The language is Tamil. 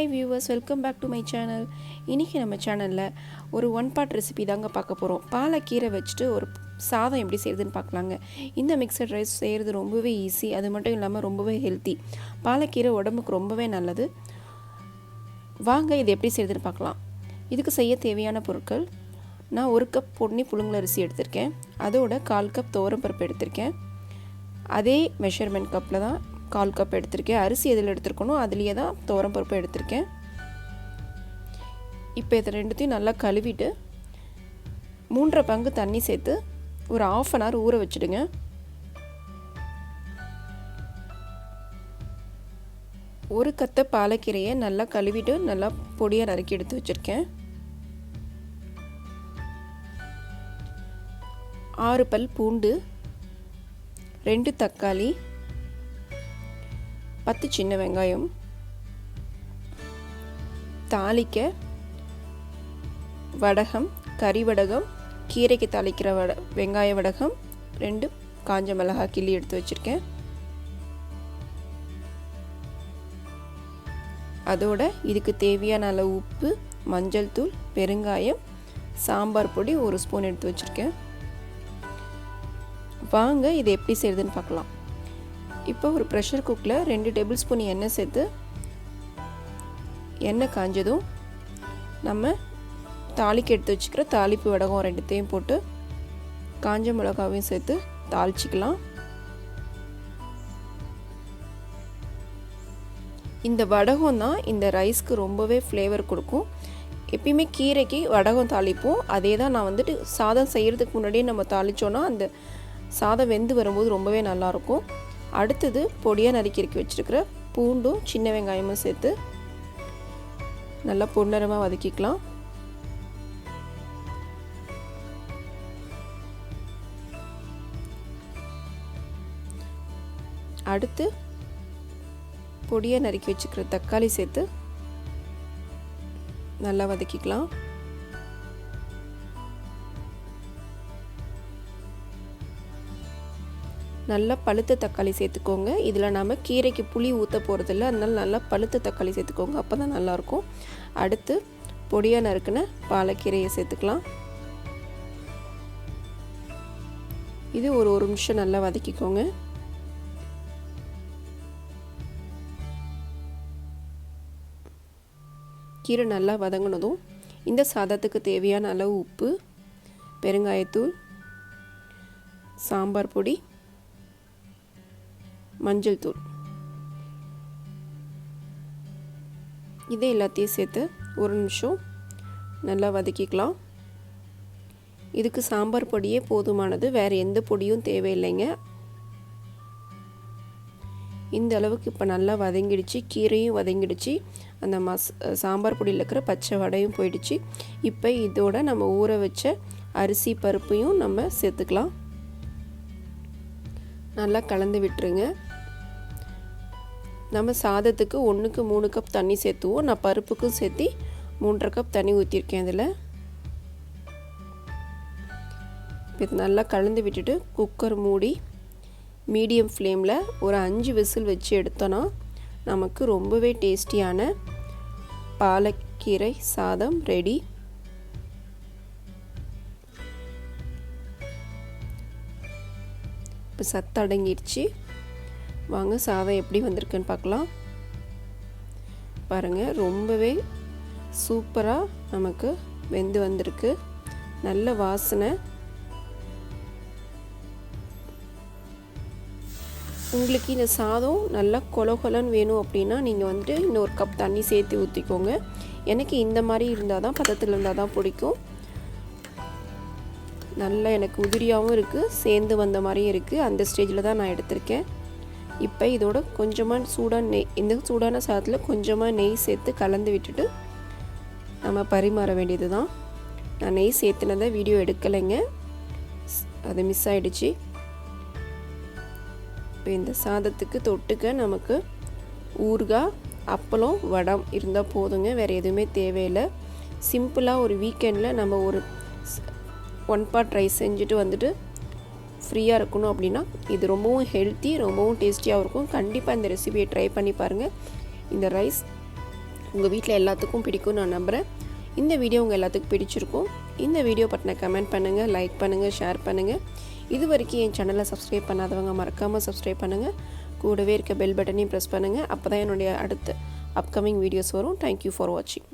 Hi viewers, welcome back to my channel. இன்னைக்கு நம்ம சேனல்ல ஒரு ஒன் பார்ட் ரெசிபி தாங்க பார்க்க போறோம். பாலக்கீரை வச்சிட்டு ஒரு சாதம் எப்படி செய்யறதுன்னு பார்க்கலாங்க. இந்த மிக்சட் ரைஸ் செய்யறது ரொம்பவே ஈஸி. அது மட்டும் இல்லாம ரொம்பவே ஹெல்தி. பாலக்கீரை உடம்புக்கு ரொம்பவே நல்லது. வாங்க இது எப்படி செய்யறதுன்னு பார்க்கலாம். இதுக்கு செய்ய தேவையான பொருட்கள் நான் 1 கப் பொன்னி புழுங்கல் அரிசி எடுத்துர்க்கேன். அதோட 1/4 கப் துவரம்பருப்பு எடுத்துர்க்கேன். அதே மெஷர்மென்ட் கப்ல தான் 1/4 கப் எடுத்துர்க்கேன். அரிசி எதில் எடுத்துர்க்கணும் அதுலயே தான் துவரம்பருப்பு எடுத்துர்க்கேன். இப்போ இத ரெண்டுத்தையும் நல்லா கழுவிட்டு 3/4 பங்கு தண்ணி சேர்த்து ஒரு 1/2 an hour ஊற வச்சிடுங்க. ஒரு கத்த பாலக்கீரையை நல்லா கழுவிட்டு நல்லா பொடியா நறுக்கி எடுத்து வச்சிருக்கேன். 6 பல் பூண்டு, 2 தக்காளி, 10 சின்ன வெங்காயம், தாளிக்க வடகம், கறி வடகம், கீரைக்கு தாளிக்கிற வெங்காய வடகம், 2 காஞ்ச மிளகாய் கிள்ளி எடுத்து வச்சிருக்கேன். அதோட இதுக்கு தேவையான அளவு உப்பு, மஞ்சள் தூள், பெருங்காயம், சாம்பார் பொடி 1 ஸ்பூன் எடுத்து வச்சிருக்கேன். வாங்க இது எப்படி செய்யறதுன்னு பார்க்கலாம். இப்போ ஒரு பிரஷர் குக்கர்ல 2 டேபிள் ஸ்பூன் எண்ணெய் சேர்த்து எண்ணெய் காஞ்சதும் நம்ம தாளிக்கு எடுத்து வச்சுக்கிற தாளிப்பு வடகம் 2த்தையும் போட்டு காஞ்ச மிளகாவையும் சேர்த்து தாளிச்சிக்கலாம். இந்த வடகம் தான் இந்த ரைஸ்க்கு ரொம்பவே ஃப்ளேவர் கொடுக்கும். எப்பயுமே கீரைக்கு வடகம் தாளிப்போம். அதே தான் நான் வந்துட்டு சாதம் செய்யறதுக்கு முன்னாடியே நம்ம தாளிச்சோன்னா அந்த சாதம் வெந்து வரும்போது ரொம்பவே நல்லாயிருக்கும். அடுத்தது பொடியாக நறுக்கி வச்சிருக்கிற பூண்டும் சின்ன வெங்காயமும் சேர்த்து நல்லா பொன்னிறமாக வதக்கிக்கலாம். அடுத்து பொடியாக நறுக்கி வச்சுக்கிற தக்காளி சேர்த்து நல்லா வதக்கிக்கலாம். நல்லா பழுத்த தக்காளி சேர்த்துக்கோங்க. இதில் நம்ம கீரைக்கு புளி ஊற்ற போகிறதில்ல, அதனால நல்லா பழுத்த தக்காளி சேர்த்துக்கோங்க, அப்போ தான் நல்லாயிருக்கும். அடுத்து பொடியாக நறுக்குன பாலக்கீரையை சேர்த்துக்கலாம். இது ஒரு நிமிஷம் நல்லா வதக்கிக்கோங்க. கீரை நல்லா வதங்கினதும் இந்த சாதத்துக்கு தேவையான அளவு உப்பு, பெருங்காயத்தூள், சாம்பார் பொடி, மஞ்சள் தூள் இதை எல்லாத்தையும் சேர்த்து 1 நிமிஷம் நல்லா வதக்கிக்கலாம். இதுக்கு சாம்பார் பொடியே போதுமானது, வேறு எந்த பொடியும் தேவையில்லைங்க. இந்த அளவுக்கு இப்போ நல்லா வதங்கிடுச்சு, கீரையும் வதங்கிடுச்சு, அந்த சாம்பார் பொடியில் இருக்கிற பச்சை வடையும் போயிடுச்சு. இப்போ இதோட நம்ம ஊற வச்ச அரிசி பருப்பையும் நம்ம சேர்த்துக்கலாம். நல்லா கலந்து விட்டுருங்க. நம்ம சாதத்துக்கு 1க்கு 3 கப் தண்ணி சேர்த்துவோம். நான் பருப்புக்கும் சேர்த்து 3.5 கப் தண்ணி ஊற்றிருக்கேன். இதில் இப்போ நல்லா கலந்து விட்டுட்டு குக்கர் மூடி மீடியம் ஃப்ளேமில் ஒரு 5 விசில் வச்சு எடுத்தோன்னா நமக்கு ரொம்பவே டேஸ்டியான பாலக்கீரை சாதம் ரெடி. இப்போ சத்து அடங்கிடுச்சு. வாங்க சாதம் எப்படி வந்திருக்குன்னு பார்க்கலாம். பாருங்கள், ரொம்பவே சூப்பராக நமக்கு வெந்து வந்திருக்கு. நல்ல வாசனை. உங்களுக்கு இந்த சாதம் நல்லா கொலன்னு வேணும் அப்படின்னா நீங்கள் வந்துட்டு இன்னொரு கப் தண்ணி சேர்த்து ஊற்றிக்கோங்க. எனக்கு இந்த மாதிரி இருந்தால் தான், பதத்தில் இருந்தால் தான் பிடிக்கும். நல்லா எனக்கு உதிரியாகவும் இருக்குது, சேர்ந்து வந்த மாதிரியும் இருக்குது. அந்த ஸ்டேஜில் தான் நான் எடுத்திருக்கேன். இப்போ இதோட கொஞ்சமாக சூடான நெய், இந்த சூடான சாதத்தில் கொஞ்சமாக நெய் சேர்த்து கலந்து விட்டுட்டு நம்ம பரிமாற வேண்டியது தான். நான் நெய் சேர்த்துனதை வீடியோ எடுக்கலைங்க, அது மிஸ் ஆகிடுச்சு. இப்போ இந்த சாதத்துக்கு தொட்டுக்க நமக்கு ஊறுகாய், அப்பளம், வடம் இருந்தால் போதுங்க, வேறு எதுவுமே தேவையில்லை. சிம்பிளாக ஒரு வீக்கெண்டில் நம்ம ஒரு 1 பார்ட் ரைஸ் செஞ்சுட்டு வந்துட்டு ஃப்ரீயாக இருக்கணும் அப்படின்னா இது ரொம்பவும் ஹெல்த்தி, ரொம்பவும் டேஸ்டியாகவும் இருக்கும். கண்டிப்பாக இந்த ரெசிபியை ட்ரை பண்ணி பாருங்கள். இந்த ரைஸ் உங்கள் வீட்டில் எல்லாத்துக்கும் பிடிக்கும் நான் நம்புகிறேன். இந்த வீடியோ உங்கள் எல்லாத்துக்கும் பிடிச்சிருக்கும். இந்த வீடியோ பற்றின கமெண்ட் பண்ணுங்கள், லைக் பண்ணுங்கள், ஷேர் பண்ணுங்கள். இது வரைக்கும் என் சேனலை சப்ஸ்கிரைப் பண்ணாதவங்க மறக்காமல் சப்ஸ்கிரைப் பண்ணுங்கள். கூடவே இருக்க பெல் பட்டனையும் ப்ரெஸ் பண்ணுங்கள். அப்போ தான் என்னுடைய அடுத்த அப்கமிங் வீடியோஸ் வரும். தேங்க்யூ ஃபார் வாட்சிங்.